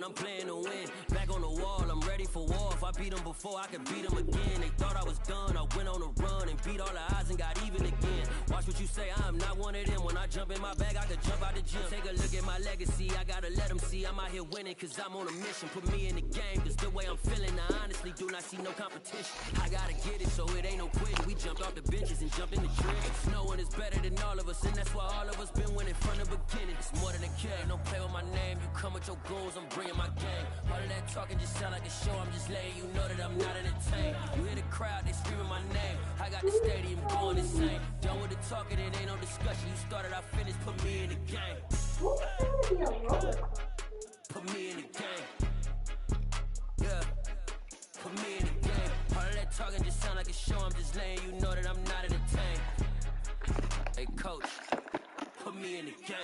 I'm playing to win. Back on the wall, I'm ready for war. If I beat them before, I can beat them again. They thought I was done, I went on a run and beat all the odds and got even again. Watch what you say, I'm not one of them. When I jump in my bag, I could jump out the gym. Take a look at my legacy, I gotta let them see I'm out here winning, cause I'm on a mission. Put me in the game, cause the way I'm feeling, I honestly do not see no competition. I gotta get it, so it ain't no quitting. We jumped off the benches and jumped in the trenches. No one is better than all of us, and that's why all of us been winning from the beginning. It's more than a game, don't play with my name. You come with your goals, I'm bringing my game. All of that talking just sound like a show, I'm just letting you know that I'm not entertained. You hear the crowd, they screaming my name. I got the stadium going insane. Done with the talking, it ain't no discussion. You started, I finished, put me in the game. Put me in the game. Yeah, put me in the game. All of that talking just sound like a show, I'm just letting you know that I'm not entertained. Hey coach, put me in the game.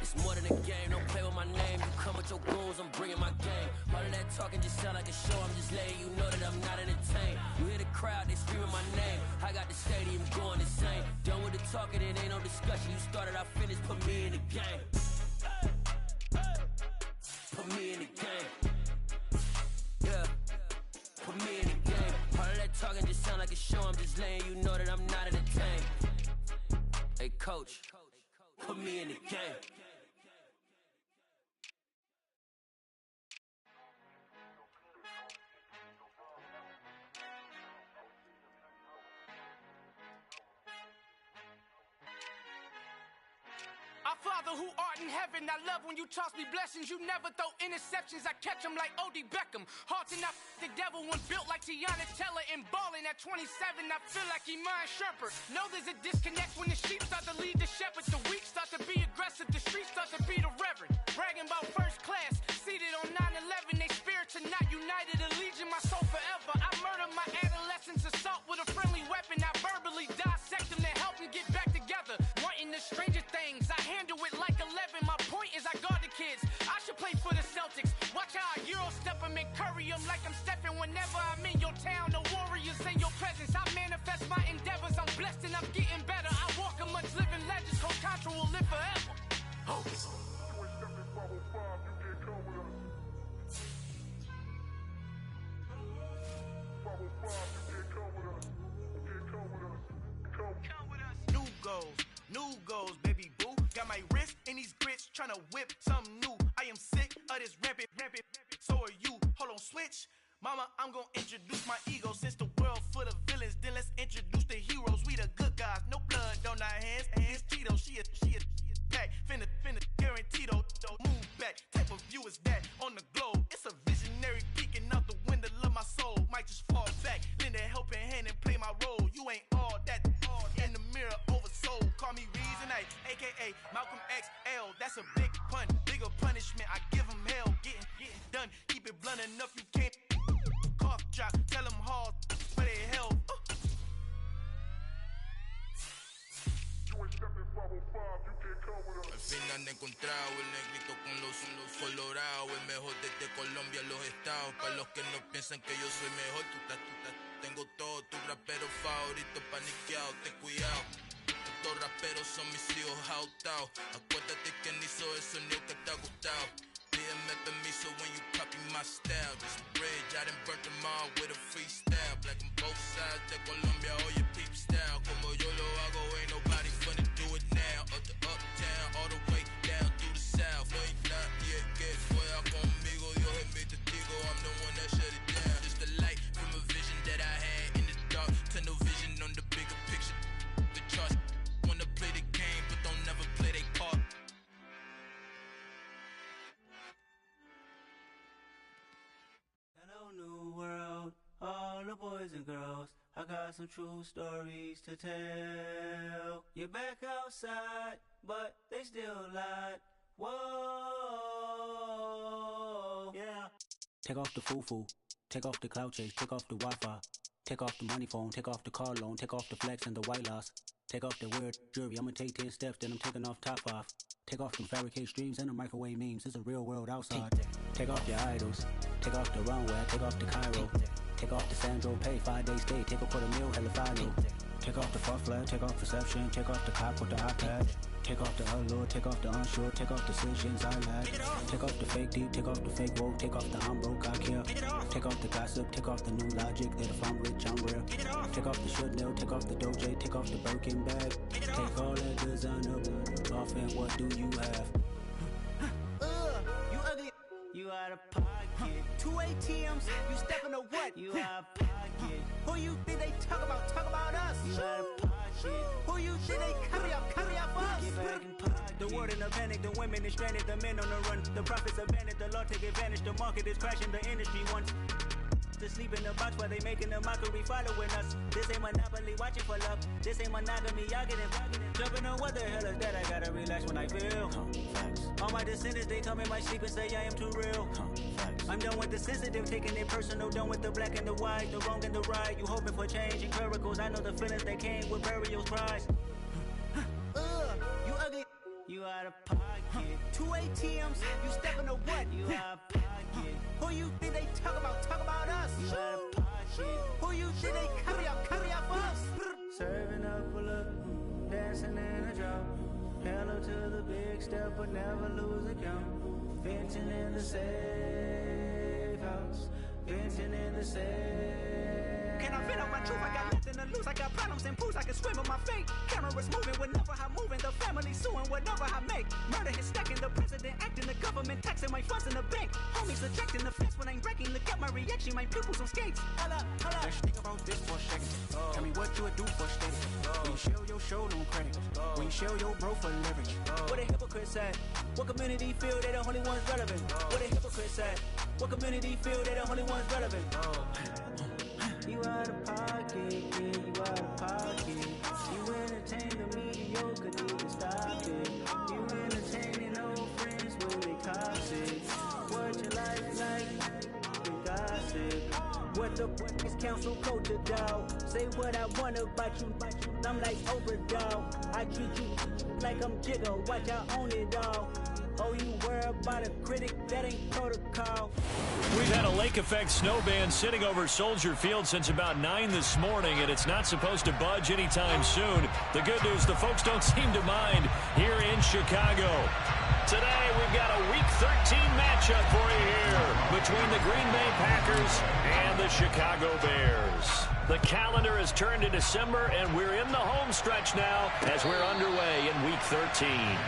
It's more than a game, don't play with my name. You come with your goons, I'm bringing my game. All of that talking just sound like a show, I'm just letting you know that I'm not entertained. You hear the crowd, they screaming my name. I got the stadium going insane. Done with the talking, it ain't no discussion. You started, I finished, put me in the game. Put me in the game. Yeah, put me in the game. All of that talking just sound like a show, I'm just letting you know that I'm not entertained. Hey coach, put me in the game. Our Father who art in heaven, I love when you toss me blessings. You never throw interceptions, I catch them like O.D. Beckham. Hard to not the devil when built like Tiana Teller and balling at 27. I feel like Iman Shepherd. Know there's a disconnect when the sheep start to lead the shepherd. The weak start to be aggressive, the streets start to be the reverend. Bragging about first class, seated on 9/11. They spirits are not united, a legion, my soul forever. I murder my adolescence, assault with a friendly weapon. I verbally dissect them to help them get back together. Wanting the stranger things, I handle it like 11. My point is I guard the kids. I should play for the Celtics. Watch how I Euro step them and curry them like I'm stepping. Whenever I'm in your town, the Warriors in your presence. I manifest my endeavors. I'm blessed and I'm getting better. I walk amongst living legends. Coach Contra will live forever. Oh. New goals, baby boo. Got my wrist in these grits, tryna whip something new. I am sick of this rampant. So are you. Hold on, switch. Mama, I'm gonna introduce my ego. Since the world full of villains, then let's introduce the heroes. We the good guys, no blood on our hands. Hands Tito, she is back. Finna, guaranteed. Move back. Type of view is that on the globe? It's a visionary peeking out the window of my soul. Might just fall back, lend a helping hand and play my role. You ain't all that. In the mirror, oversold. Call me Reason A, aka Malcolm XL. That's a big pun, bigger punishment. I give him hell, getting done. Keep it blunt enough, you can't. Cough drop, tell them hard for their health. Al fin han encontrado el negrito con los colorados, el mejor desde Colombia a los estados. Para los que no piensan que yo soy mejor, tengo todo, tu rapero favorito paniqueado, ten cuidado. Estos raperos son mis hijos jautados. Acuérdate quién hizo el sonido que te ha gustado. Pídeme permiso when you copy my style. This bridge, I done burnt them all with a freestyle. Black on both sides de Colombia, oye peep style. Como yo lo hago, ain't nobody finna do it now. Up to uptown, all the way down through the south. No hay nadie que pueda conmigo, Dios es mi testigo. I'm the one that shut it down. Just the light from a vision that I had in the dark. Tunnel vision on the bigger picture. The charts wanna play the game, but don't never play their part. Hello, new world, all the boys and girls. I got some true stories to tell. You're back outside, but they still lied. Whoa, yeah. Take off the foo-foo. Take off the cloud chase. Take off the Wi-Fi. Take off the money phone. Take off the car loan. Take off the flex and the white loss. Take off the weird jewelry. I'ma take 10 steps, then I'm taking off top 5. Take off them fabricate streams and the microwave memes. It's a real world outside. Take off your idols. Take off the runway. Take off the Cairo. Take off the Sandro Pay. 5-day stay. Take a $250,000 hella follow. Take off the fuck flag. Take off perception. Take off the cop with the iPad. Take off the allure. Take off the unsure. Take off decisions I lack. Take off the fake deep. Take off the fake woke. Take off the I'm broke, I care. Take off the gossip. Take off the new logic that if I'm rich, I'm real. Take off the should know. Take off the Doja. Take off the Birkin bag. Take all that designer off and what do you have? You ugly. You out of pocket. 2 ATMs, you stepping to what? You out of pocket. Who you think they talk about? Talk about us. You out of pocket. Who you think they carry up for us? Get back in pocket. The world in a panic, the women is stranded, the men on the run. The profits abandoned, the law take advantage. The market is crashing, the industry wants to sleep in the box while they making a mockery following us. This ain't monopoly, watching for love. This ain't monogamy, y'all getting jumping on what the hell is that? I gotta relax when I feel. All my descendants, they come in my sleep and say I am too real. I'm done with the sensitive, taking it personal. Done with the black and the white, the wrong and the right. You hoping for change and miracles. I know the feelings that came with burials, cries. You ugly. You out of pocket. 2 ATMs, you stepping to what? You out of pocket. Who you think they talk about? Talk about us. You out of pocket. Who you think they carry up for us? Serving up full of dancing in a drop. Hello to the big step, but never lose a count. Venting in the safe house. Venting in the safe. Can I vent out my truth? I got nothing to lose. I got problems and pools. I can swim in my fate. Cameras moving whenever I'm moving. The family suing whatever I make. Murder is stacking. The president acting. The government taxing my funds in the bank. Homies subtracting the fence when I'm breaking. Look at my reaction. My pupils on skates. Hold up. Let's think about this for a second. Tell me what you would do for steady. When you show your show no credit. When you show your bro for leverage. What a hypocrite said. What community feel they the only ones relevant? What a hypocrite said. What community feel they the only ones relevant? You out of pocket, yeah, you out of pocket. You entertain the mediocre, need to stop it. You entertaining old friends when they toxic. What your life like, you gossip. What the fuck is council culture, dog? Say what I want about you. I'm like Oprah, dog. I treat you like I'm Jigga. Watch I own it all. Oh, you worry about a critic, that ain't protocol. We've had a lake effect snow band sitting over Soldier Field since about 9 this morning, and it's not supposed to budge anytime soon. The good news, the folks don't seem to mind here in Chicago. Today, we've got a Week 13 matchup for you here between the Green Bay Packers and the Chicago Bears. The calendar has turned to December, and we're in the home stretch now as we're underway in Week 13.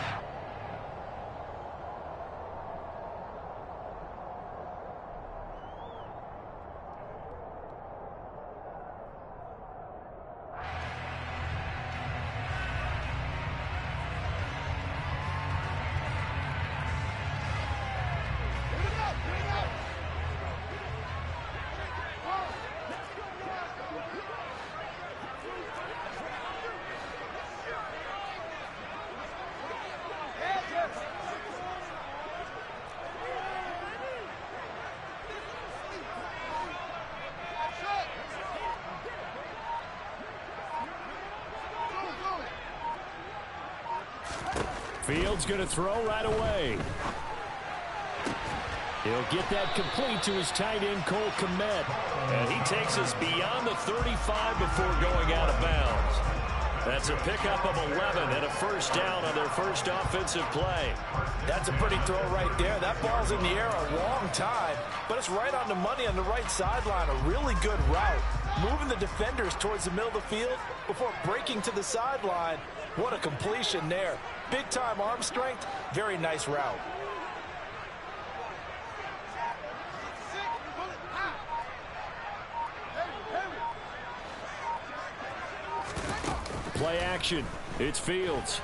Fields going to throw right away. He'll get that complete to his tight end, Cole Kmet. And he takes us beyond the 35 before going out of bounds. That's a pickup of 11 and a first down on their first offensive play. That's a pretty throw right there. That ball's in the air a long time, but it's right on the money on the right sideline. A really good route. Moving the defenders towards the middle of the field before breaking to the sideline. What a completion there. Big-time arm strength. Very nice route. Play action. It's Fields.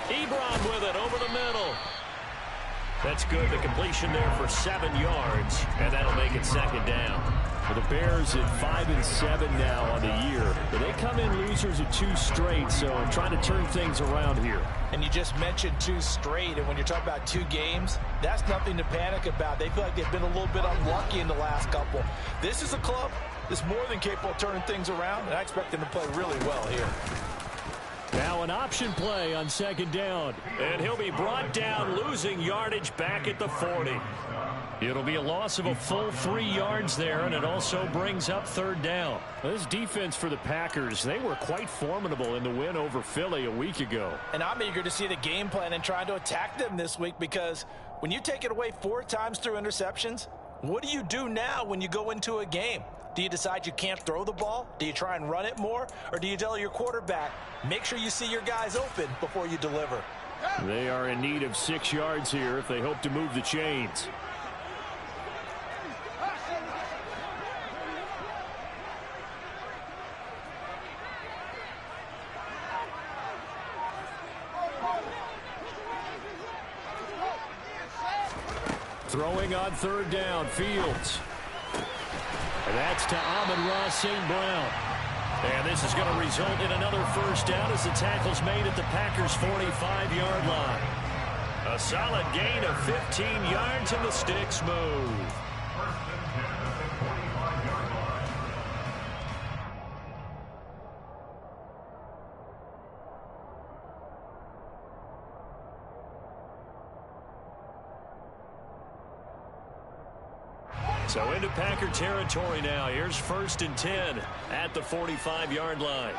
Ebron with it over the middle. That's good. The completion there for 7 yards, and that'll make it second down. Well, the Bears at 5-7 now on the year. But they come in losers of 2 straight, so trying to turn things around here. And you just mentioned 2 straight, and when you're talking about 2 games, that's nothing to panic about. They feel like they've been a little bit unlucky in the last couple. This is a club that's more than capable of turning things around, and I expect them to play really well here. Now an option play on 2nd down, and he'll be brought down, losing yardage back at the 40. It'll be a loss of a full 3 yards there, and it also brings up 3rd down. This defense for the Packers, they were quite formidable in the win over Philly a week ago. And I'm eager to see the game plan and trying to attack them this week, because when you take it away 4 times through interceptions, what do you do now when you go into a game? Do you decide you can't throw the ball? Do you try and run it more? Or do you tell your quarterback, make sure you see your guys open before you deliver? They are in need of 6 yards here if they hope to move the chains. Throwing on 3rd down, Fields. And that's to Amon-Ra St. Brown. And this is going to result in another 1st down as the tackle's made at the Packers' 45-yard line. A solid gain of 15 yards and the sticks move. So into Packer territory now. Here's 1st and 10 at the 45-yard line.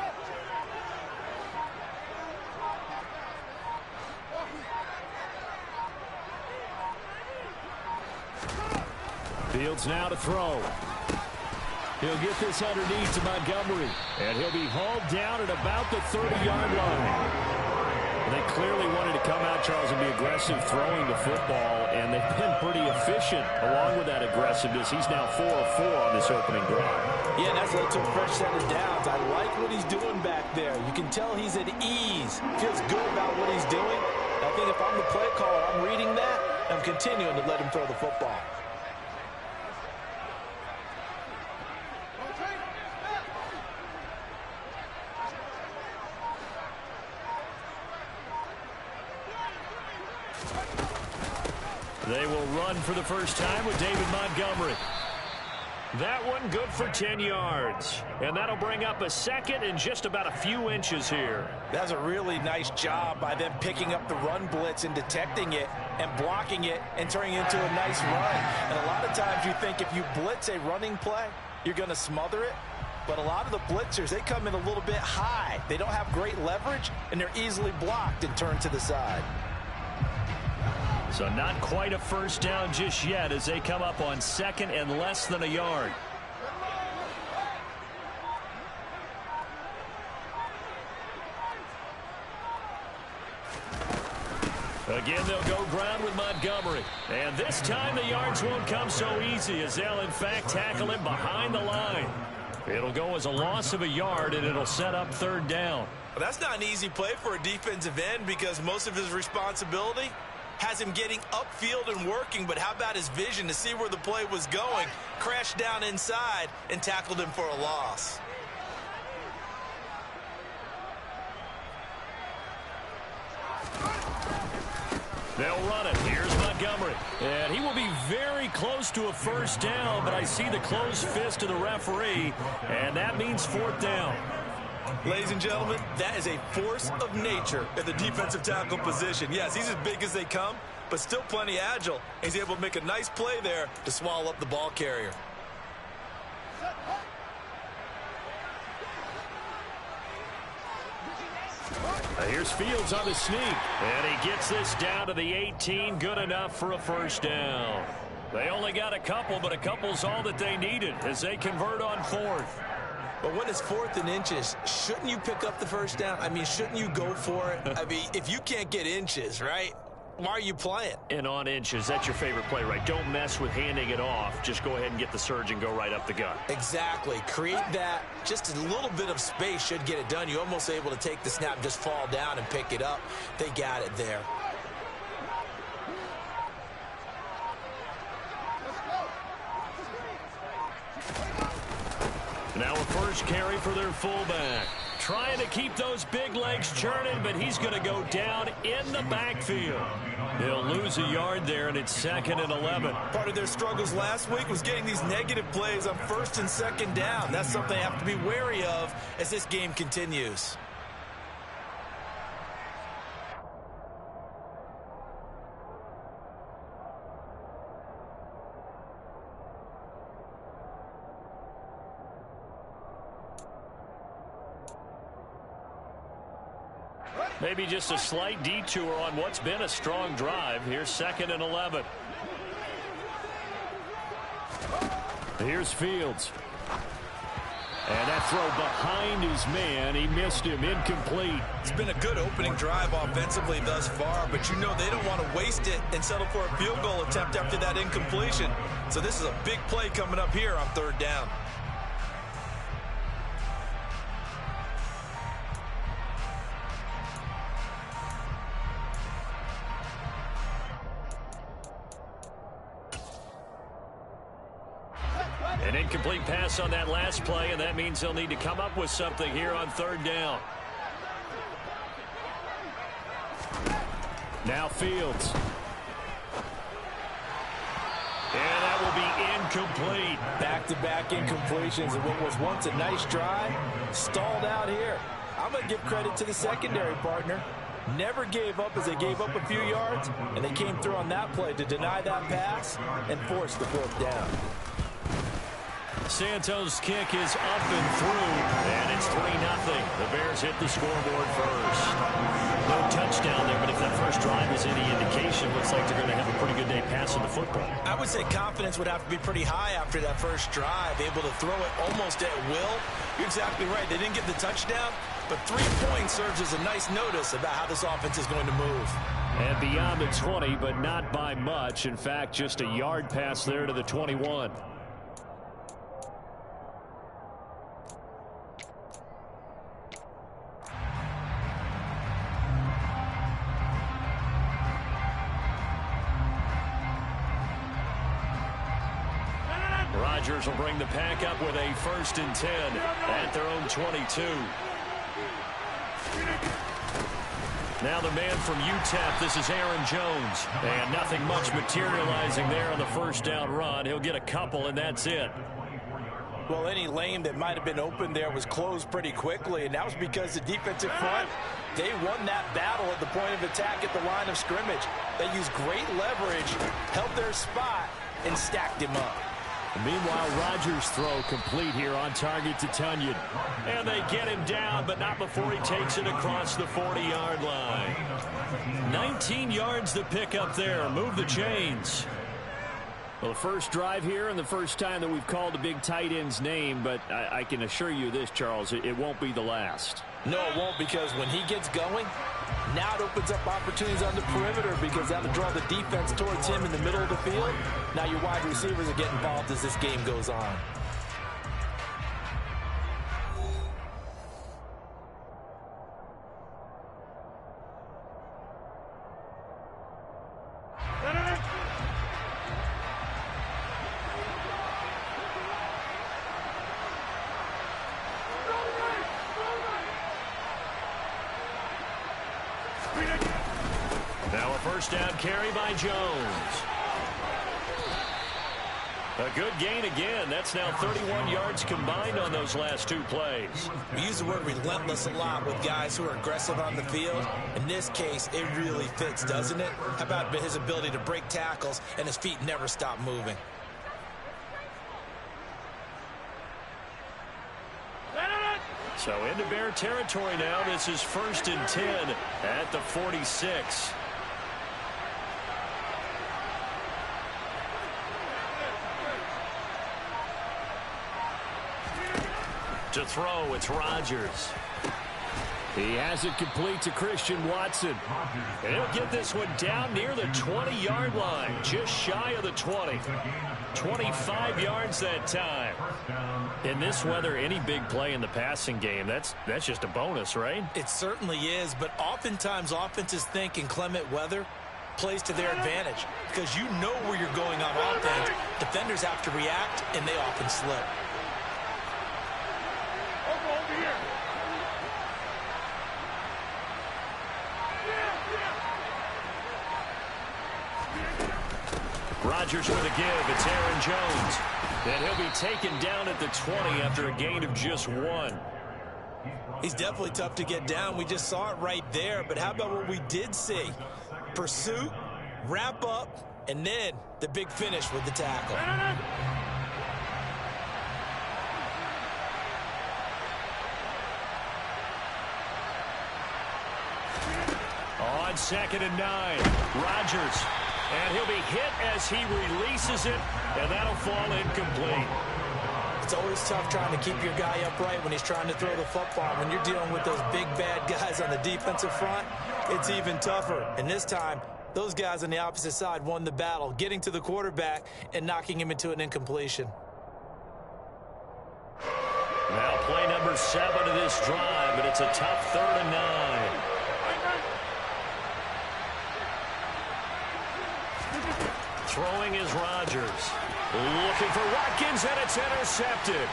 Fields now to throw. He'll get this underneath to Montgomery. And he'll be hauled down at about the 30-yard line. They clearly wanted to come out, Charles, and be aggressive throwing the football, and they've been pretty efficient along with that aggressiveness. He's now 4 of 4 on this opening drive. Yeah, that's led to a fresh set of downs. I like what he's doing back there. You can tell he's at ease. Feels good about what he's doing. I think if I'm the play caller, I'm reading that, and I'm continuing to let him throw the football. They will run for the first time with David Montgomery. That one good for 10 yards. And that'll bring up a 2nd and just about a few inches here. That's a really nice job by them picking up the run blitz and detecting it and blocking it and turning it into a nice run. And a lot of times you think if you blitz a running play, you're going to smother it. But a lot of the blitzers, they come in a little bit high. They don't have great leverage, and they're easily blocked and turned to the side. So not quite a 1st down just yet as they come up on 2nd and less than a yard. Again, they'll go ground with Montgomery. And this time the yards won't come so easy as they'll, in fact, tackle him behind the line. It'll go as a loss of a yard, and it'll set up 3rd down. Well, that's not an easy play for a defensive end because most of his responsibility has him getting upfield and working, but how about his vision to see where the play was going, crashed down inside, and tackled him for a loss. They'll run it. Here's Montgomery. And he will be very close to a 1st down, but I see the closed fist of the referee, and that means 4th down. Ladies and gentlemen, that is a force of nature at the defensive tackle position. Yes, he's as big as they come, but still plenty agile. He's able to make a nice play there to swallow up the ball carrier. Here's Fields on the sneak, and he gets this down to the 18, good enough for a 1st down. They only got a couple, but a couple's all that they needed as they convert on 4th. But when it's 4th and inches, shouldn't you pick up the 1st down? I mean, shouldn't you go for it? I mean, if you can't get inches, right, why are you playing? And on inches, that's your favorite play, right? Don't mess with handing it off. Just go ahead and get the surge and go right up the gut. Exactly. Create that. Just a little bit of space should get it done. You're almost able to take the snap, just fall down and pick it up. They got it there. Now a first carry for their fullback. Trying to keep those big legs churning, but he's going to go down in the backfield. He'll lose a yard there, and it's 2nd and 11. Part of their struggles last week was getting these negative plays on 1st and 2nd down. That's something they have to be wary of as this game continues. Maybe just a slight detour on what's been a strong drive. Here's 2nd and 11. Here's Fields. And that throw behind his man. He missed him. Incomplete. It's been a good opening drive offensively thus far, but you know they don't want to waste it and settle for a field goal attempt after that incompletion. So this is a big play coming up here on 3rd down. An incomplete pass on that last play, and that means they'll need to come up with something here on 3rd down. Now Fields. And that will be incomplete. Back-to-back incompletions of what was once a nice drive, stalled out here. I'm going to give credit to the secondary partner. Never gave up as they gave up a few yards, and they came through on that play to deny that pass and force the 4th down. Santos' kick is up and through, and it's 3-0. The Bears hit the scoreboard first. No touchdown there, but if that first drive is any indication, looks like they're going to have a pretty good day passing the football. I would say confidence would have to be pretty high after that first drive, able to throw it almost at will. You're exactly right. They didn't get the touchdown, but 3 points serves as a nice notice about how this offense is going to move. And beyond the 20, but not by much. In fact, just a yard pass there to the 21. Rodgers will bring the pack up with a 1st and 10 at their own 22. Now the man from UTEP, this is Aaron Jones. And nothing much materializing there on the 1st down run. He'll get a couple, and that's it. Well, any lane that might have been open there was closed pretty quickly, and that was because the defensive front, they won that battle at the point of attack at the line of scrimmage. They used great leverage, held their spot, and stacked him up. Meanwhile, Rodgers' throw complete here on target to Tunyon. And they get him down, but not before he takes it across the 40-yard line. 19 yards to pick up there. Move the chains. Well, the first drive here and the first time that we've called a big tight end's name, but I can assure you this, Charles, it won't be the last. No, it won't, because when he gets going, now it opens up opportunities on the perimeter because that'll draw the defense towards him in the middle of the field. Now your wide receivers are getting involved as this game goes on. Now a first down carry by Jones. A good gain again. That's now 31 yards combined on those last 2 plays. We use the word relentless a lot with guys who are aggressive on the field. In this case, it really fits, doesn't it? How about his ability to break tackles and his feet never stop moving? So into Bear territory now. This is 1st and 10 at the 46. To throw, it's Rodgers. He has it complete to Christian Watson. And he'll get this one down near the 20-yard line, just shy of the 20. 25 yards that time. In this weather, any big play in the passing game, that's just a bonus, right? It certainly is, but oftentimes offenses think inclement weather plays to their advantage because you know where you're going on offense. Defenders have to react, and they often slip. Rodgers with a give. It's Aaron Jones. And he'll be taken down at the 20 after a gain of just 1. He's definitely tough to get down. We just saw it right there. But how about what we did see? Pursuit, wrap up, and then the big finish with the tackle. On 2nd and 9, Rodgers. And he'll be hit as he releases it, and that'll fall incomplete. It's always tough trying to keep your guy upright when he's trying to throw the football. When you're dealing with those big, bad guys on the defensive front, it's even tougher. And this time, those guys on the opposite side won the battle, getting to the quarterback and knocking him into an incompletion. Now play number 7 of this drive, but it's a tough 3rd and 9. Throwing is Rodgers. Looking for Watkins, and it's intercepted.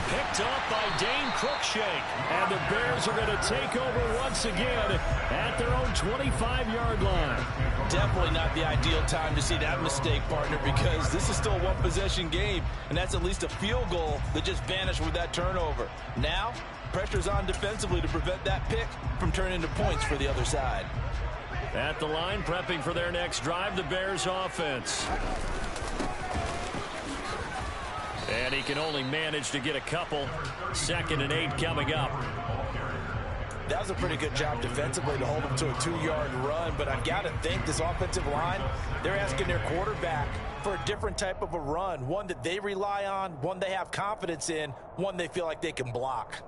Picked off by Dane Cruikshank. And the Bears are going to take over once again at their own 25-yard line. Definitely not the ideal time to see that mistake, partner, because this is still a one-possession game, and that's at least a field goal that just vanished with that turnover. Now, pressure's on defensively to prevent that pick from turning into points for the other side. At the line, prepping for their next drive, the Bears offense. And he can only manage to get a couple. 2nd and 8 coming up. That was a pretty good job defensively to hold him to a 2-yard run, but I've got to think this offensive line, they're asking their quarterback for a different type of a run, one that they rely on, one they have confidence in, one they feel like they can block.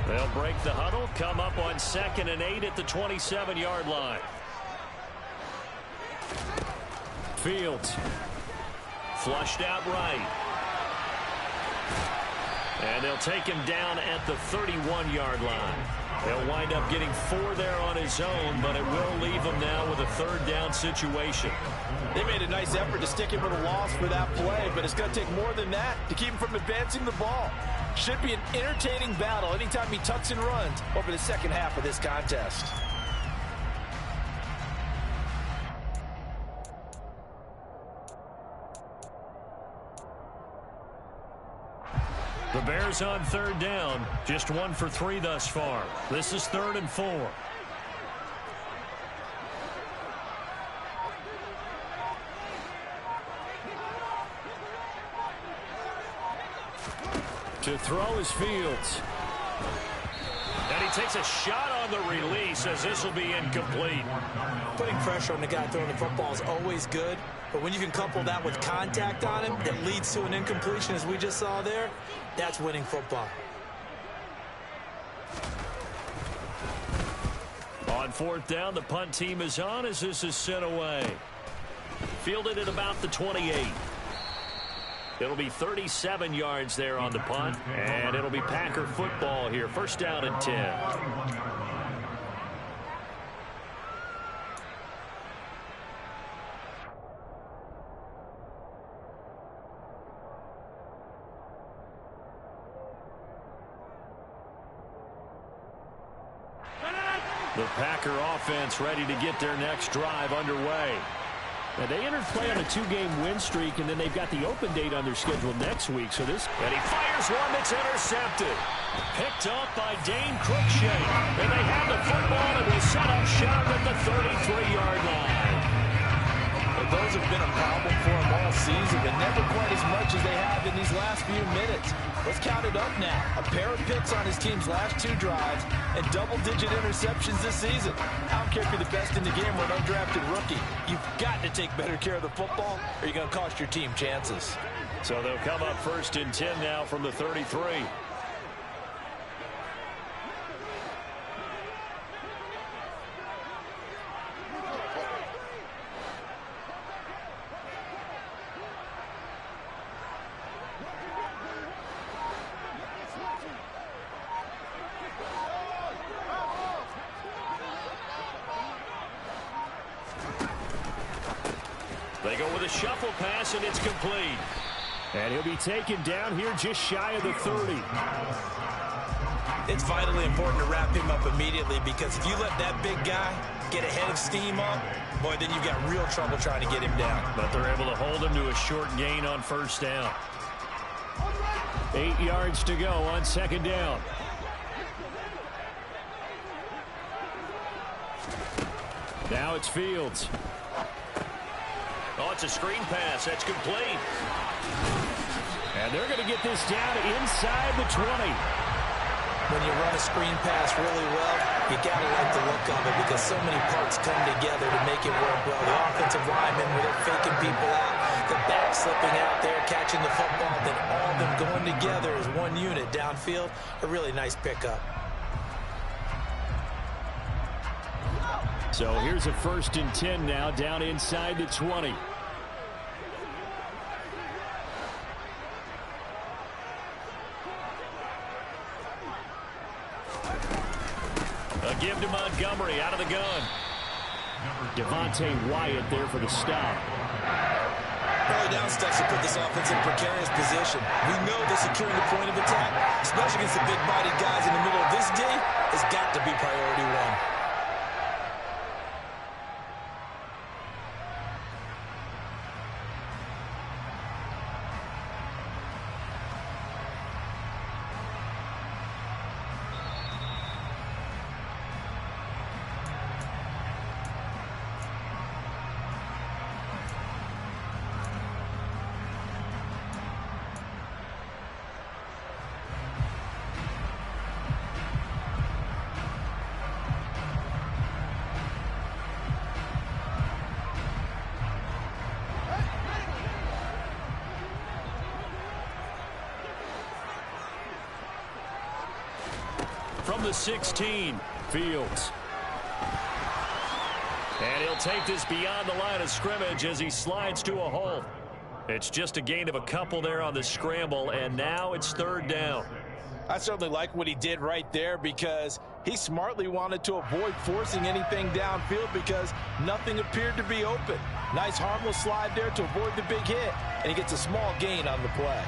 They'll break the huddle, come up on 2nd and 8 at the 27-yard line. Fields. Flushed out right. And they'll take him down at the 31-yard line. He'll wind up getting 4 there on his own, but it will leave him now with a 3rd down situation. They made a nice effort to stick him with a loss for that play, but it's going to take more than that to keep him from advancing the ball. Should be an entertaining battle anytime he tucks and runs over the second half of this contest. The Bears on 3rd down, just 1 for 3 thus far. This is 3rd and 4. To throw is Fields. And he takes a shot on the release as this will be incomplete. Putting pressure on the guy throwing the football is always good, but when you can couple that with contact on him that leads to an incompletion as we just saw there, that's winning football. On 4th down, the punt team is on as this is sent away. Fielded at about the 28. It'll be 37 yards there on the punt, and it'll be Packer football here. 1st down and 10. The Packer offense ready to get their next drive underway. Now, they entered play on a 2-game win streak, and then they've got the open date on their schedule next week. So this, and he fires one that's intercepted. Picked up by Dane Cruikshank. And they have the football, and will set up shot at the 33-yard line. But those have been a problem for them all season, but never quite as much as they have in these last few minutes. Let's count it up now. A pair of picks on his team's last 2 drives and double-digit interceptions this season. I don't care if you're the best in the game or an undrafted rookie. You've got to take better care of the football or you're going to cost your team chances. So they'll come up 1st and 10 now from the 33. They go with a shuffle pass, and it's complete. And he'll be taken down here just shy of the 30. It's vitally important to wrap him up immediately, because if you let that big guy get a head of steam up, boy, then you've got real trouble trying to get him down. But they're able to hold him to a short gain on first down. 8 yards to go on second down. Now it's Fields. Oh, it's a screen pass. That's complete. And they're going to get this down inside the 20. When you run a screen pass really well, you got to like the look of it, because so many parts come together to make it work well. The offensive linemen, where they're faking people out, the back slipping out there, catching the football, then all of them going together as one unit downfield. A really nice pickup. So here's a 1st and 10 now, down inside the 20. A give to Montgomery out of the gun. Devontae Wyatt there for the stop. Early down stuff to put this offense in a precarious position. We know they're securing the point of attack, especially against the big-bodied guys in the middle of this D. It's got to be priority one. From the 16, Fields. And he'll take this beyond the line of scrimmage as he slides to a halt. It's just a gain of a couple there on the scramble, and now it's 3rd down. I certainly like what he did right there, because he smartly wanted to avoid forcing anything downfield because nothing appeared to be open. Nice harmless slide there to avoid the big hit, and he gets a small gain on the play.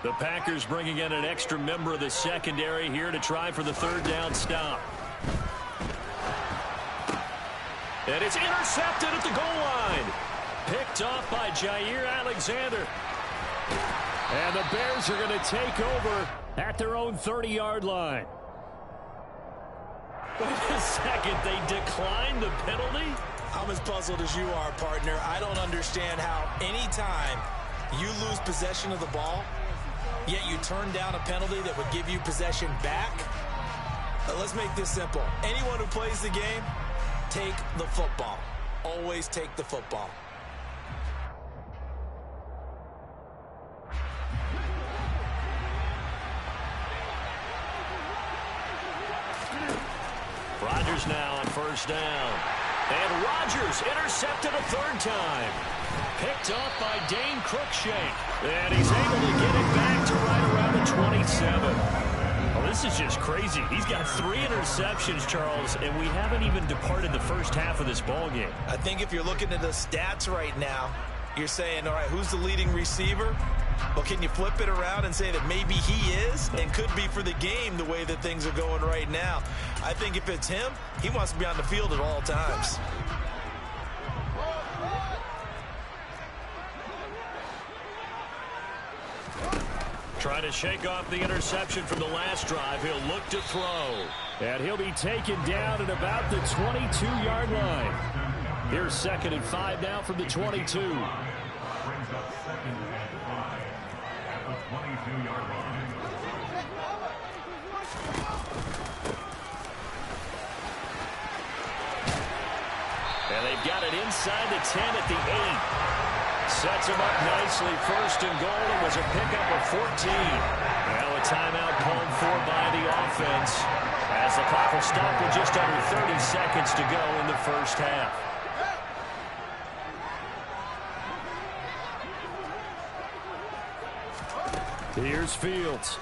The Packers bringing in an extra member of the secondary here to try for the 3rd down stop. And it's intercepted at the goal line. Picked off by Jair Alexander. And the Bears are going to take over at their own 30-yard line. Wait a second, they declined the penalty? I'm as puzzled as you are, partner. I don't understand how any time you lose possession of the ball, yet you turn down a penalty that would give you possession back. Let's make this simple. Anyone who plays the game, take the football. Always take the football. Rodgers now on 1st down. And Rodgers intercepted a 3rd time. Picked off by Dane Cruikshank. And he's able to get it back to right around the 27. Oh, this is just crazy. He's got 3 interceptions, Charles, and we haven't even departed the first half of this ball game. I think if you're looking at the stats right now, you're saying, all right, who's the leading receiver? Well, can you flip it around and say that maybe he is and could be for the game the way that things are going right now? I think if it's him, he wants to be on the field at all times. Trying to shake off the interception from the last drive. He'll look to throw. And he'll be taken down at about the 22-yard line. Here's 2nd and 5 now from the 22. And they've got it inside the 10 at the 8. Sets him up nicely. 1st and goal. It was a pickup of 14. Now a timeout called for by the offense as the clock will stop with just under 30 seconds to go in the first half. Here's Fields.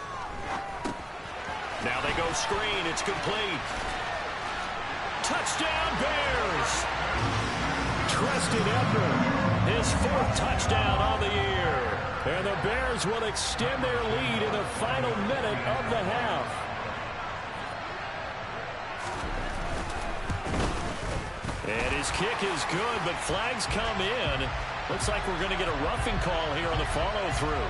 Now they go screen. It's complete. Touchdown, Bears! Treston Ebner, his 4th touchdown on the year. And the Bears will extend their lead in the final minute of the half. And his kick is good, but flags come in. Looks like we're going to get a roughing call here on the follow-through.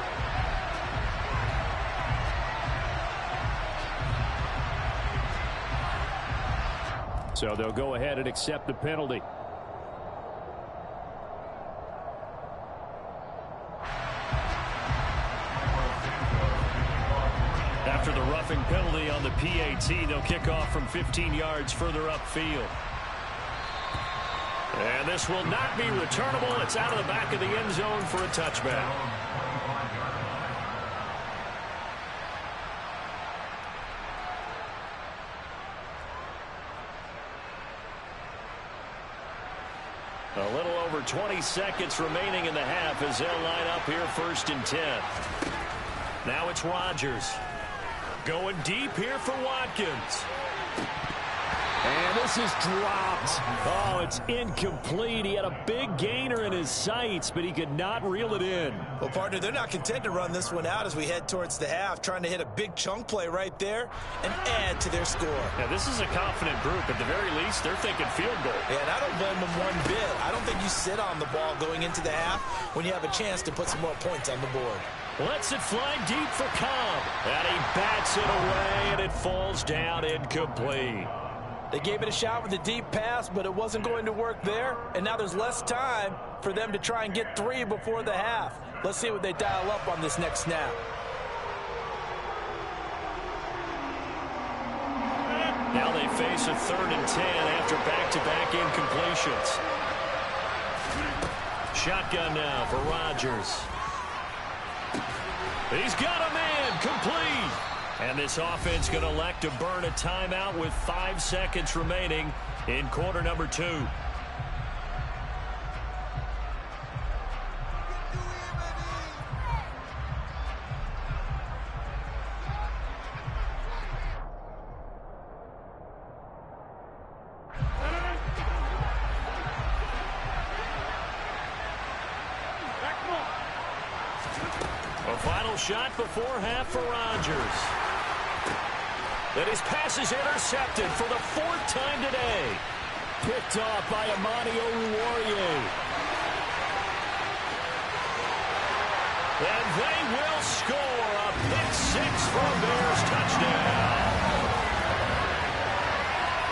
So they'll go ahead and accept the penalty. After the roughing penalty on the PAT, they'll kick off from 15 yards further upfield. And this will not be returnable. It's out of the back of the end zone for a touchback. A little over 20 seconds remaining in the half as they'll line up here 1st and 10. Now it's Rodgers. Going deep here for Watkins. And this is dropped. Oh, it's incomplete. He had a big gainer in his sights, but he could not reel it in. Well, partner, they're not content to run this one out as we head towards the half, trying to hit a big chunk play right there and add to their score. Yeah, this is a confident group. At the very least, they're thinking field goal. Yeah, and I don't blame them one bit. I don't think you sit on the ball going into the half when you have a chance to put some more points on the board. Lets it fly deep for Cobb. And he bats it away, and it falls down incomplete. They gave it a shot with a deep pass, but it wasn't going to work there. And now there's less time for them to try and get 3 before the half. Let's see what they dial up on this next snap. Now they face a 3rd and 10 after back-to-back incompletions. Shotgun now for Rodgers. He's got a man, complete. And this offense going to elect to burn a timeout with 5 seconds remaining in quarter number 2. A final shot before half for Rodgers. And his pass is intercepted for the 4th time today. Picked off by Amani Oruwariye. And they will score a pick 6 for a Bears touchdown.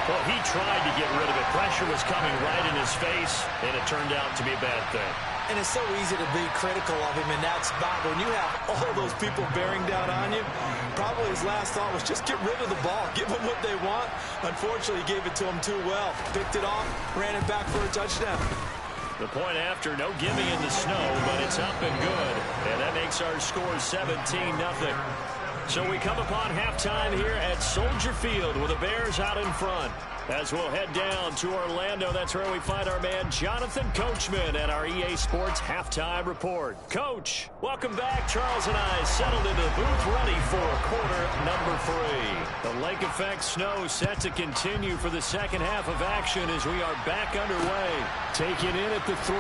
Well, he tried to get rid of it. Pressure was coming right in his face, and it turned out to be a bad thing. And it's so easy to be critical of him in that spot. When you have all those people bearing down on you, probably his last thought was just get rid of the ball. Give them what they want. Unfortunately, he gave it to them too well. Picked it off, ran it back for a touchdown. The point after, no gimme in the snow, but it's up and good. And that makes our score 17-0. So we come upon halftime here at Soldier Field with the Bears out in front. As we'll head down to Orlando, that's where we find our man Jonathan Coachman and our EA Sports Halftime Report. Coach, welcome back. Charles and I settled into the booth ready for quarter number 3. The lake effect snow set to continue for the second half of action as we are back underway. Taking in at the 3.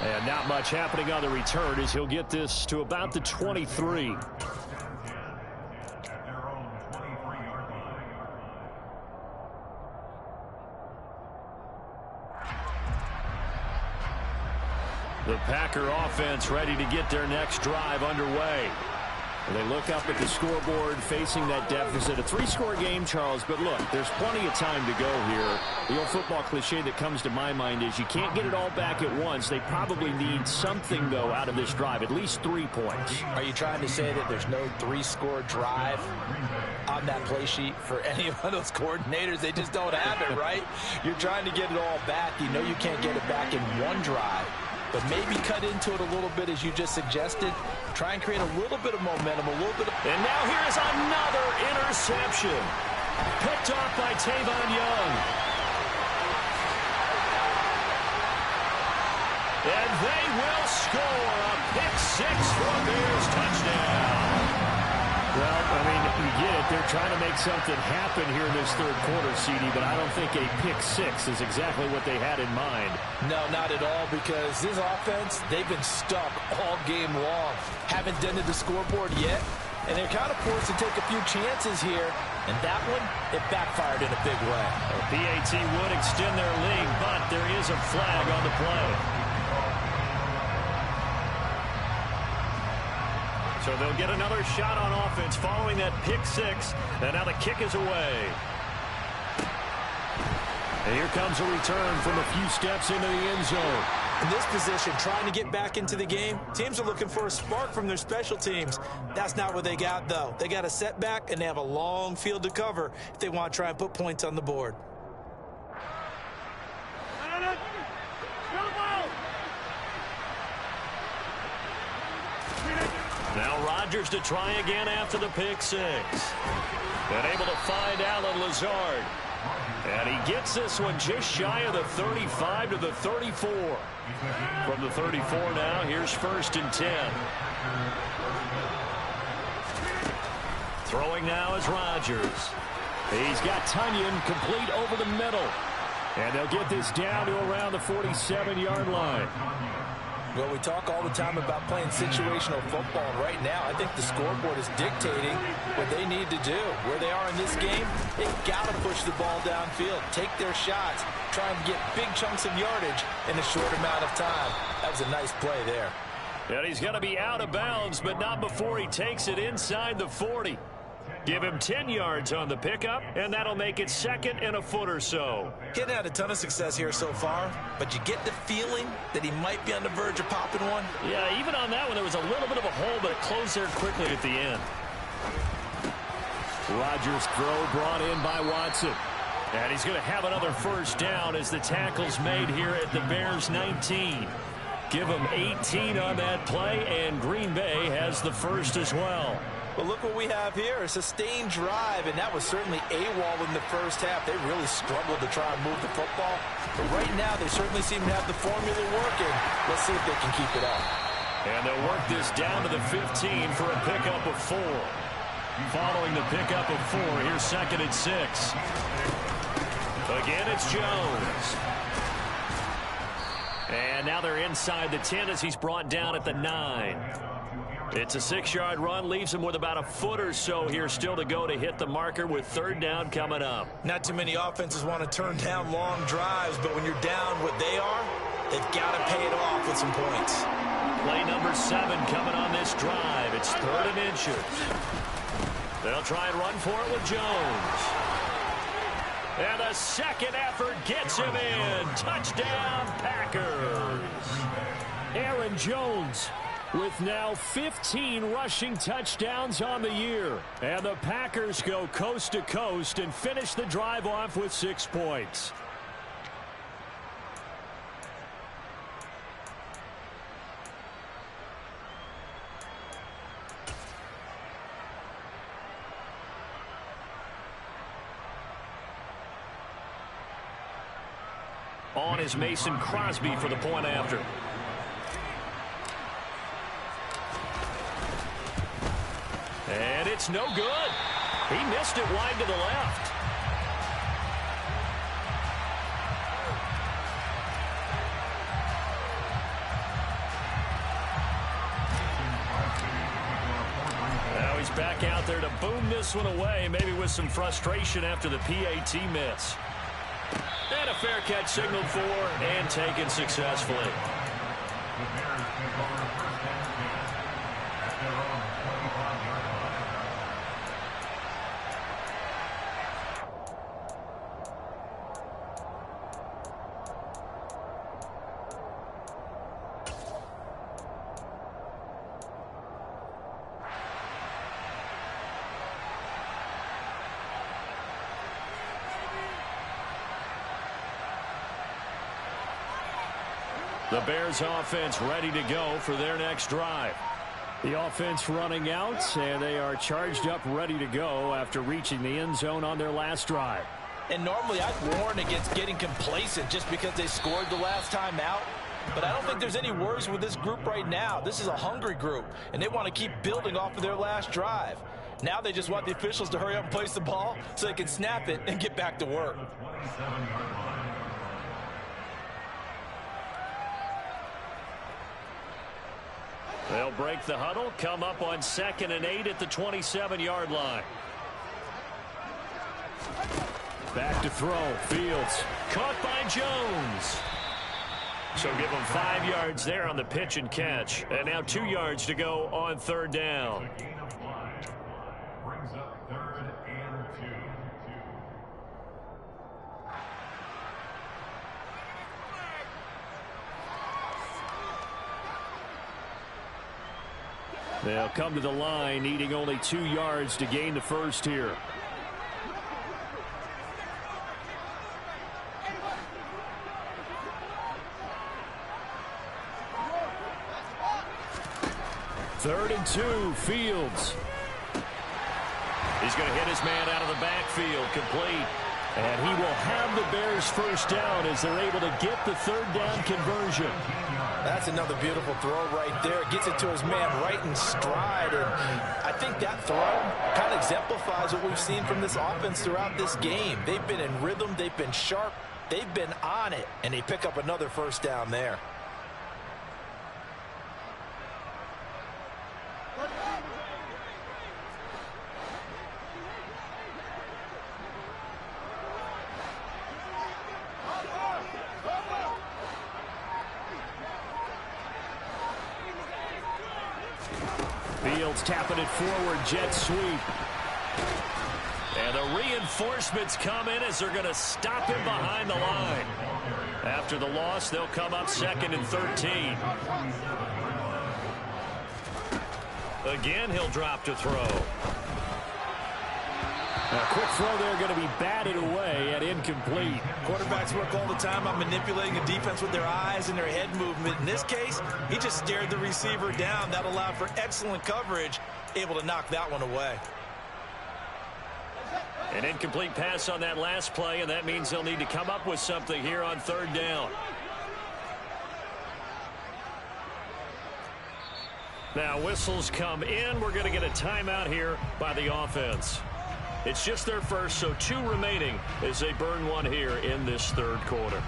And not much happening on the return as he'll get this to about the 23. The Packer offense ready to get their next drive underway. And they look up at the scoreboard facing that deficit. A 3-score game, Charles, but look, there's plenty of time to go here. The old football cliche that comes to my mind is you can't get it all back at once. They probably need something, though, out of this drive, at least 3 points. Are you trying to say that there's no 3-score drive on that play sheet for any of those coordinators? They just don't have it, right? You're trying to get it all back. You know you can't get it back in one drive. But maybe cut into it a little bit as you just suggested. Try and create a little bit of momentum, a little bit of... And now here is another interception. Picked off by Tavon Young. And they will score a pick six for a Bears touchdown. Well, I mean, you get it. They're trying to make something happen here in this third quarter, CD, but I don't think a pick six is exactly what they had in mind. No, not at all, because this offense, they've been stuck all game long. Haven't dented the scoreboard yet, and they're kind of forced to take a few chances here, and that one, it backfired in a big way. Well, PAT would extend their lead, but there is a flag on the play. So they'll get another shot on offense following that pick six. And now the kick is away. And here comes a return from a few steps into the end zone. In this position, trying to get back into the game, teams are looking for a spark from their special teams. That's not what they got, though. They got a setback, and they have a long field to cover if they want to try and put points on the board. Now Rodgers to try again after the pick six. And able to find Allen Lazard. And he gets this one just shy of the 35 to the 34. From the 34 now, here's 1st and 10. Throwing now is Rodgers. He's got Tunyon complete over the middle. And they'll get this down to around the 47-yard line. Well, we talk all the time about playing situational football, and right now I think the scoreboard is dictating what they need to do. Where they are in this game, they've got to push the ball downfield, take their shots, try and get big chunks of yardage in a short amount of time. That was a nice play there. And he's going to be out of bounds, but not before he takes it inside the 40. Give him 10 yards on the pickup, and that'll make it 2nd and a foot or so. He hadn't had a ton of success here so far, but you get the feeling that he might be on the verge of popping one. Yeah, even on that one, there was a little bit of a hole, but it closed there quickly at the end. Rodgers' throw brought in by Watson. And he's going to have another first down as the tackle's made here at the Bears' 19. Give him 18 on that play, and Green Bay has the first as well. But look what we have here, a sustained drive, and that was certainly AWOL in the first half. They really struggled to try and move the football. But right now, they certainly seem to have the formula working. Let's see if they can keep it up. And they'll work this down to the 15 for a pickup of 4. Following the pickup of 4, here's 2nd and 6. Again, it's Jones. And now they're inside the 10 as he's brought down at the 9. It's a 6-yard run, leaves him with about a foot or so here still to go to hit the marker with 3rd down coming up. Not too many offenses want to turn down long drives, but when you're down what they are, they've got to pay it off with some points. Play number 7 coming on this drive. It's 3rd and inches. They'll try and run for it with Jones. And the second effort gets him in. Touchdown, Packers. Aaron Jones with now 15 rushing touchdowns on the year. And the Packers go coast to coast and finish the drive off with 6 points. On is Mason Crosby for the point after. And it's no good. He missed it wide to the left. Now he's back out there to boom this one away, maybe with some frustration after the PAT miss. And a fair catch signaled for and taken successfully. The Bears offense ready to go for their next drive. The offense running out, and they are charged up ready to go after reaching the end zone on their last drive. And normally I'd warn against getting complacent just because they scored the last time out. But I don't think there's any worries with this group right now. This is a hungry group, and they want to keep building off of their last drive. Now they just want the officials to hurry up and place the ball so they can snap it and get back to work. They'll break the huddle, come up on 2nd and 8 at the 27-yard line. Back to throw. Fields caught by Jones. So give him 5 yards there on the pitch and catch. And now 2 yards to go on 3rd down. Brings up 3rd and 2. They'll come to the line, needing only 2 yards to gain the first here. Third and 2, Fields. He's going to hit his man out of the backfield, complete. And he will have the Bears first down as they're able to get the 3rd down conversion. That's another beautiful throw right there. Gets it to his man right in stride. And I think that throw kind of exemplifies what we've seen from this offense throughout this game. They've been in rhythm. They've been sharp. They've been on it. And they pick up another first down there. Fields tapping it forward, jet sweep. And the reinforcements come in as they're going to stop him behind the line. After the loss, they'll come up 2nd and 13. Again, he'll drop to throw. A quick throw there going to be batted away and incomplete. Quarterbacks work all the time on manipulating a defense with their eyes and their head movement. In this case, he just stared the receiver down. That allowed for excellent coverage, able to knock that one away. An incomplete pass on that last play, and that means they'll need to come up with something here on 3rd down. Now whistles come in. We're going to get a timeout here by the offense. It's just their first, so 2 remaining as they burn one here in this 3rd quarter.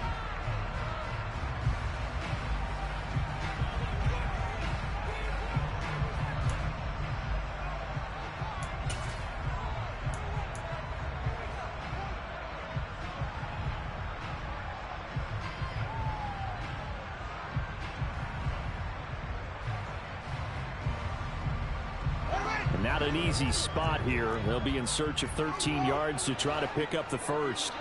Not an easy spot here. They'll be in search of 13 yards to try to pick up the first.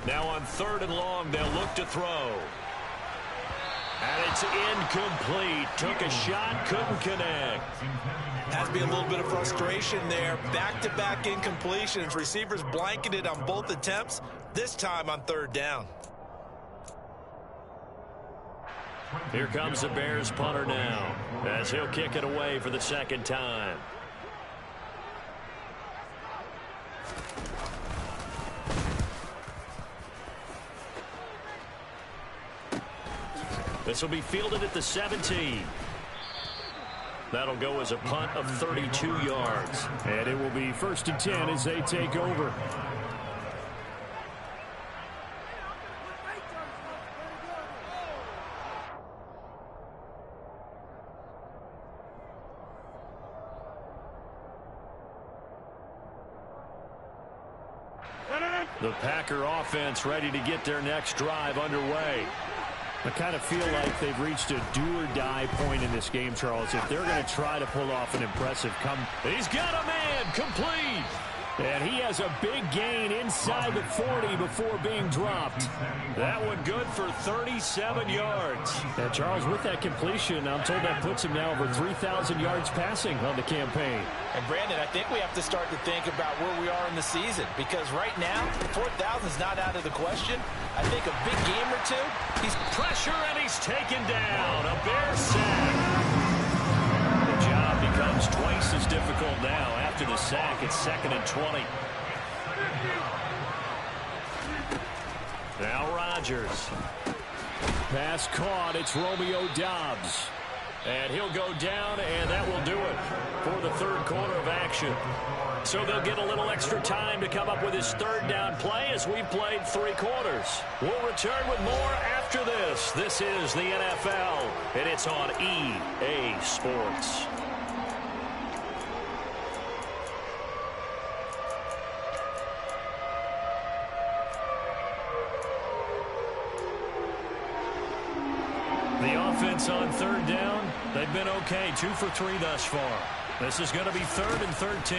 Now on 3rd and long, they'll look to throw. And it's incomplete. Took a shot, couldn't connect. Has to be a little bit of frustration there. Back-to-back incompletions. Receivers blanketed on both attempts, this time on 3rd down. Here comes the Bears punter now as he'll kick it away for the 2nd time. This will be fielded at the 17. That'll go as a punt of 32 yards. And it will be 1st and 10 as they take over. The Packer offense ready to get their next drive underway. I kind of feel like they've reached a do-or-die point in this game, Charles. If they're going to try to pull off an impressive he's got a man, complete. And he has a big gain inside the 40 before being dropped. That one good for 37 yards. And Charles, with that completion, I'm told that puts him now over 3,000 yards passing on the campaign. And Brandon, I think we have to start to think about where we are in the season, because right now, 4,000 is not out of the question. I think a big game or two, he's pressure and he's taken down. A Bear sack. The job becomes twice as difficult now. After the sack, it's 2nd and 20. Now Rodgers. Pass caught. It's Romeo Doubs. And he'll go down, and that will do it for the third quarter of action. So they'll get a little extra time to come up with his third down play as we've played 3 quarters. We'll return with more after this. This is the NFL, and it's on EA Sports. The offense on third down, they've been okay, 2 for 3 thus far. This is going to be 3rd and 13.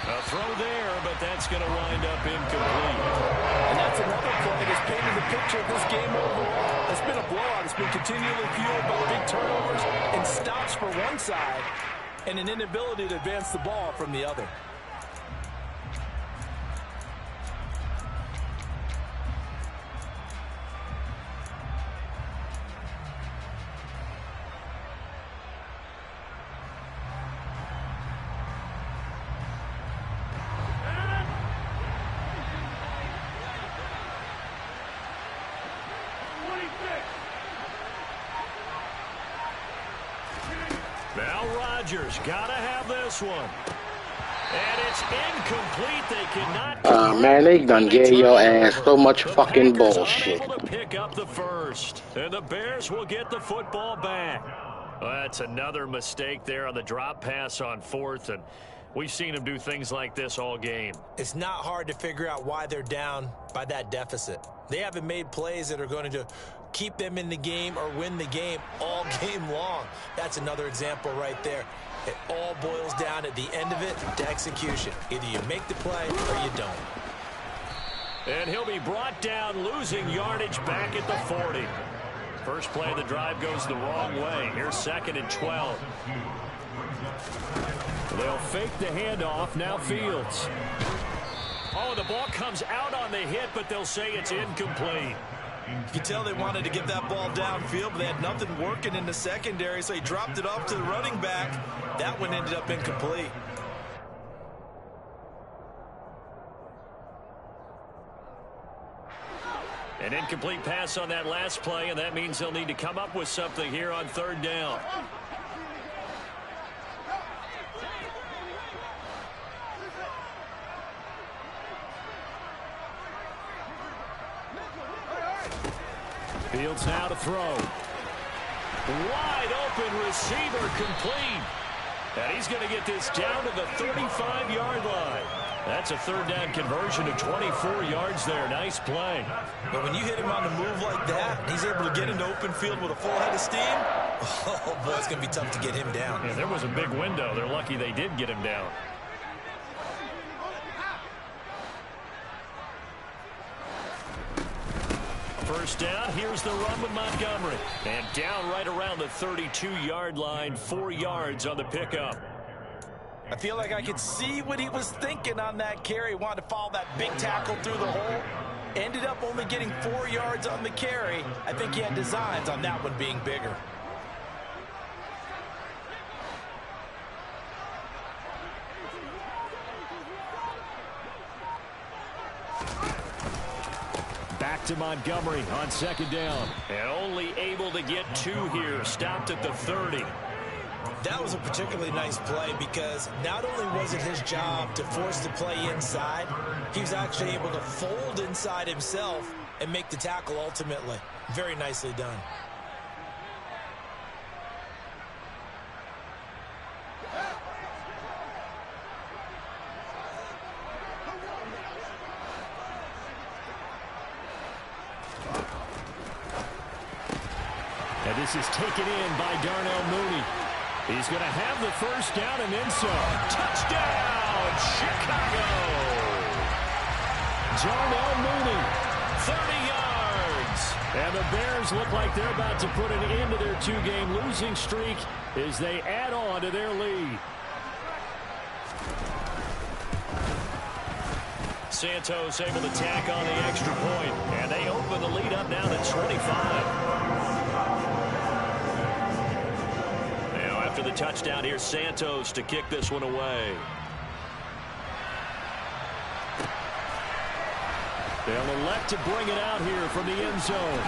A throw there, but that's going to wind up incomplete. And that's another play that's painted the picture of this game overall. It's been a blowout. It's been continually fueled by big turnovers and stops for one side and an inability to advance the ball from the other. Now Rodgers got to have this one. And it's incomplete. They cannot... man, they done gave your ass so much fucking bullshit. Able to pick up the first. And the Bears will get the football back. Well, that's another mistake there on the drop pass on 4th. And we've seen them do things like this all game. It's not hard to figure out why they're down by that deficit. They haven't made plays that are going to keep them in the game or win the game all game long. That's another example right there. It all boils down at the end of it to execution. Either you make the play or you don't. And he'll be brought down, losing yardage back at the 40. First play of the drive goes the wrong way. Here's 2nd and 12. They'll fake the handoff. Now Fields. Oh, the ball comes out on the hit, but they'll say it's incomplete. You can tell they wanted to get that ball downfield, but they had nothing working in the secondary, so he dropped it off to the running back. That one ended up incomplete. An incomplete pass on that last play, and that means they'll need to come up with something here on 3rd down. Fields now to throw. Wide open receiver complete. And he's going to get this down to the 35-yard line. That's a 3rd down conversion of 24 yards there. Nice play. But when you hit him on the move like that, he's able to get into open field with a full head of steam. Oh, boy, it's going to be tough to get him down. Yeah, there was a big window. They're lucky they did get him down. First down, here's the run with Montgomery. And down right around the 32-yard line, 4 yards on the pickup. I feel like I could see what he was thinking on that carry. He wanted to follow that big tackle through the hole. Ended up only getting 4 yards on the carry. I think he had designs on that one being bigger. Back to Montgomery on 2nd down. And only able to get 2 here. Stopped at the 30. That was a particularly nice play because not only was it his job to force the play inside, he was actually able to fold inside himself and make the tackle ultimately. Very nicely done. And this is taken in by Darnell Mooney. He's going to have the first down and then some. Touchdown, Chicago! Darnell Mooney, 30 yards. And the Bears look like they're about to put an end to their 2-game losing streak as they add on to their lead. Santos able to tack on the extra point, and they open the lead up now to 25. After the touchdown, here's Santos to kick this one away. They'll elect to bring it out here from the end zone.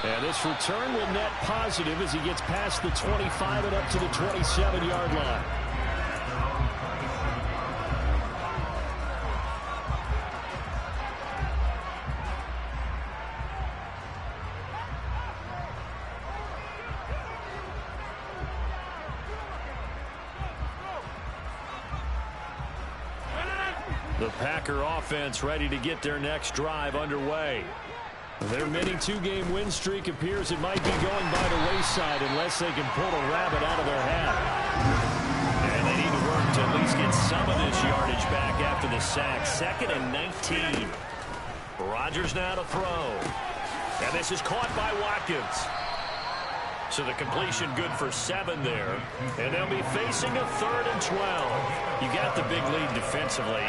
And this return will net positive as he gets past the 25 and up to the 27-yard line. The Packer offense ready to get their next drive underway. Their mini two-game win streak appears it might be going by the wayside unless they can pull a rabbit out of their hat. And they need to work to at least get some of this yardage back after the sack. 2nd and 19. Rodgers now to throw. And this is caught by Watkins. So the completion good for 7 there. And they'll be facing a 3rd and 12. You got the big lead defensively.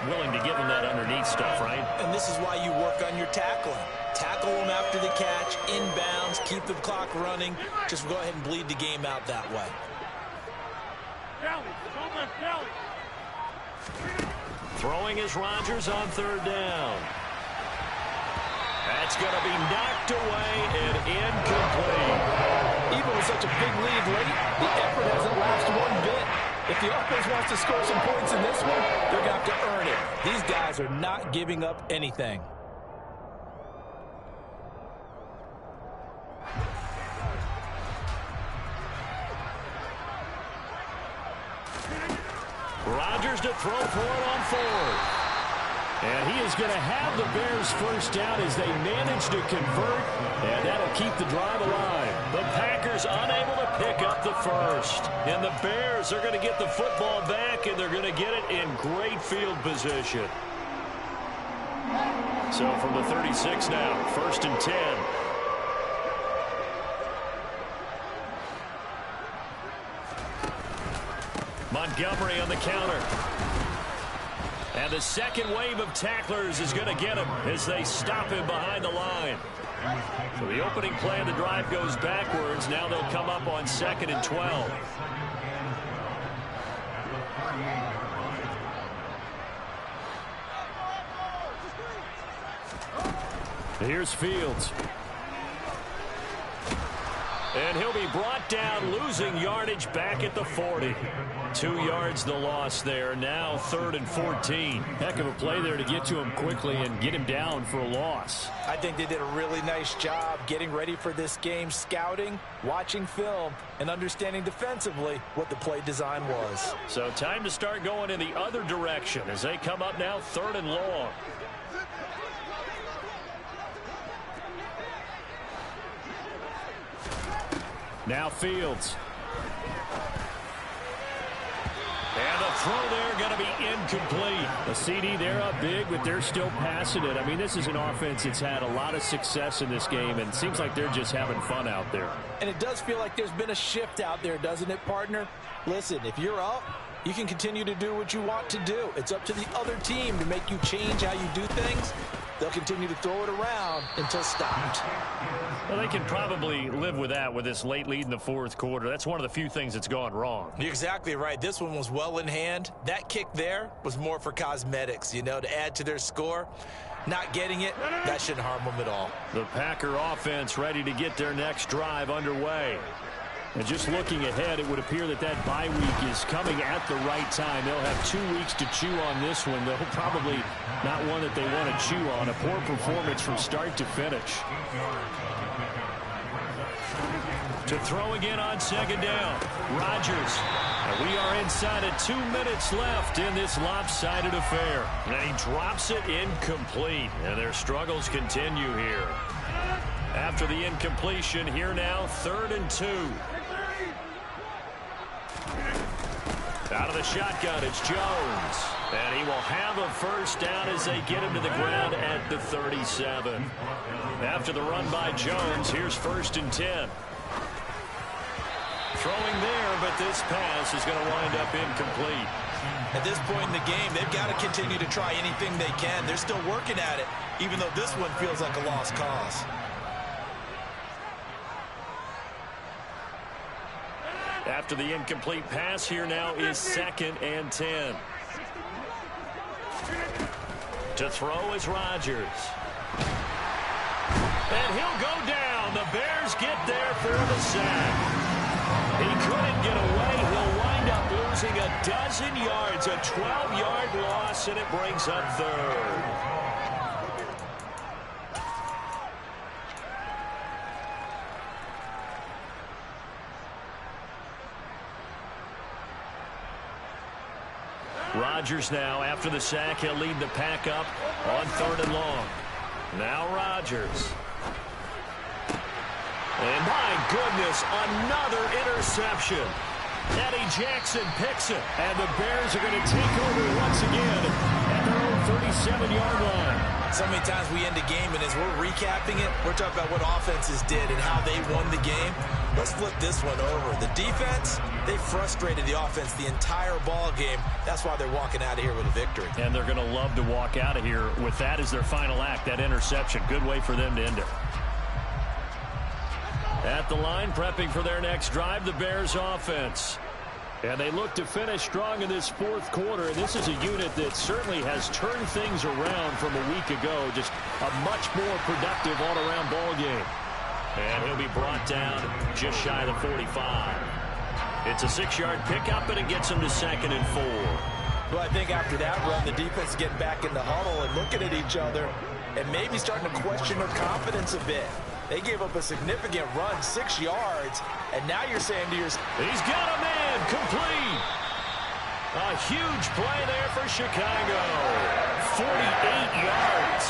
Willing to give them that underneath stuff, right? And this is why you work on your tackling. Tackle them after the catch, inbounds, keep the clock running. Just go ahead and bleed the game out that way. Throwing is Rodgers on 3rd down. That's going to be knocked away and incomplete. Even with such a big lead late, the effort hasn't lasted one bit. If the offense wants to score some points in this one, they're going to have to earn it. These guys are not giving up anything. Rodgers to throw for it on 4th. And he is going to have the Bears first down as they manage to convert, and that'll keep the drive alive. The Packers unable to pick up the first. And the Bears are going to get the football back, and they're going to get it in great field position. So from the 36 now, 1st and 10. Montgomery on the counter. And the second wave of tacklers is going to get him as they stop him behind the line. So the opening play of the drive goes backwards. Now they'll come up on 2nd and 12. Here's Fields. And he'll be brought down, losing yardage back at the 40. 2 yards the loss there. Now 3rd and 14. Heck of a play there to get to him quickly and get him down for a loss. I think they did a really nice job getting ready for this game, scouting, watching film, and understanding defensively what the play design was. So time to start going in the other direction as they come up now 3rd and long. Now Fields. And the throw there going to be incomplete. A CD, they're up big, but they're still passing it. I mean, this is an offense that's had a lot of success in this game, and it seems like they're just having fun out there. And it does feel like there's been a shift out there, doesn't it, partner? Listen, if you're up, you can continue to do what you want to do. It's up to the other team to make you change how you do things. They'll continue to throw it around until stopped. Well, they can probably live with that with this late lead in the 4th quarter. That's one of the few things that's gone wrong. You're exactly right. This one was well in hand. That kick there was more for cosmetics, you know, to add to their score. Not getting it, that shouldn't harm them at all. The Packer offense ready to get their next drive underway. And just looking ahead, it would appear that that bye week is coming at the right time. They'll have 2 weeks to chew on this one. They'll probably not one that they want to chew on. A poor performance from start to finish. To throw again on 2nd down. Rodgers. And we are inside of 2 minutes left in this lopsided affair. And he drops it incomplete. And their struggles continue here. After the incompletion, here now 3rd and 2. Out of the shotgun, it's Jones. And he will have a first down as they get him to the ground at the 37. After the run by Jones, here's 1st and 10. Throwing there, but this pass is going to wind up incomplete. At this point in the game, they've got to continue to try anything they can. They're still working at it, even though this one feels like a lost cause. After the incomplete pass, here now is 2nd and 10. To throw is Rodgers. And he'll go down. The Bears get there for the sack. He couldn't get away. He'll wind up losing a dozen yards, a 12-yard loss, and it brings up third. Rodgers now, after the sack, he'll lead the pack up on 3rd and long. Now Rodgers. And my goodness, another interception. Eddie Jackson picks it. And the Bears are going to take over once again at their own 37-yard line. So many times we end a game, and as we're recapping it, we're talking about what offenses did and how they won the game. Let's flip this one over. The defense, they frustrated the offense the entire ball game. That's why they're walking out of here with a victory. And they're going to love to walk out of here with that as their final act, that interception. Good way for them to end it. At the line, prepping for their next drive, the Bears offense. And they look to finish strong in this 4th quarter. And this is a unit that certainly has turned things around from a week ago. Just a much more productive all-around ball game. And he'll be brought down just shy of the 45. It's a 6-yard pickup, and it gets him to 2nd and 4. Well, I think after that run, the defense getting back in the huddle and looking at each other and maybe starting to question their confidence a bit. They gave up a significant run, 6 yards, and now you're saying to yourself, he's got a man complete. A huge play there for Chicago. 48 yards.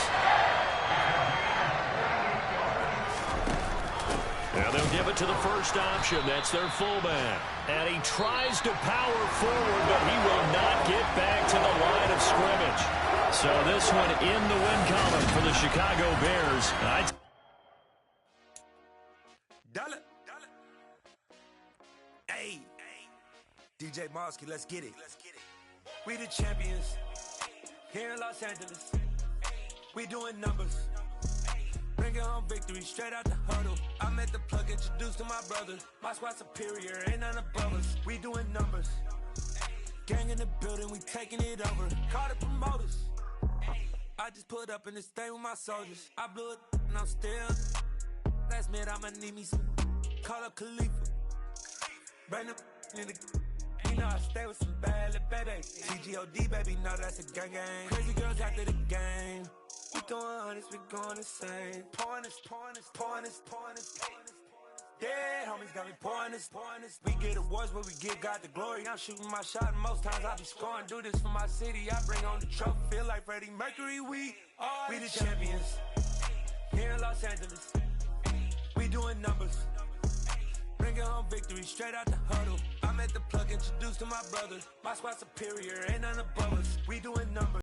Now they'll give it to the first option. That's their fullback. And he tries to power forward, but he will not get back to the line of scrimmage. So this one in the win column for the Chicago Bears. Hey, DJ Mosky, let's get it. We the champions here in Los Angeles. We doing numbers. Bringing home victory straight out the huddle. I'm at the plug, introduced to my brothers. My squad superior, ain't none above us. We doing numbers. Gang in the building, we taking it over. Call the promoters. I just put up in this thing with my soldiers. I blew it and I'm still. Last minute I'ma need me some. Call up Khalifa. Bring them in the. You know I stay with some bad little baby. CGOD baby, know that's a gang gang. Crazy girls after the game. We doing honest, we going insane. Pouring this. Yeah, homies got me pouring this. We get awards where we give God the glory. I'm shooting my shot and most times I be scoring. Do this for my city, I bring on the trophy. Feel like Freddie Mercury, we the champions here in Los Angeles. We doing numbers. Bringing home victory straight out the huddle. I'm at the plug, introduced to my brothers. My squad superior, ain't none above us. We doing numbers.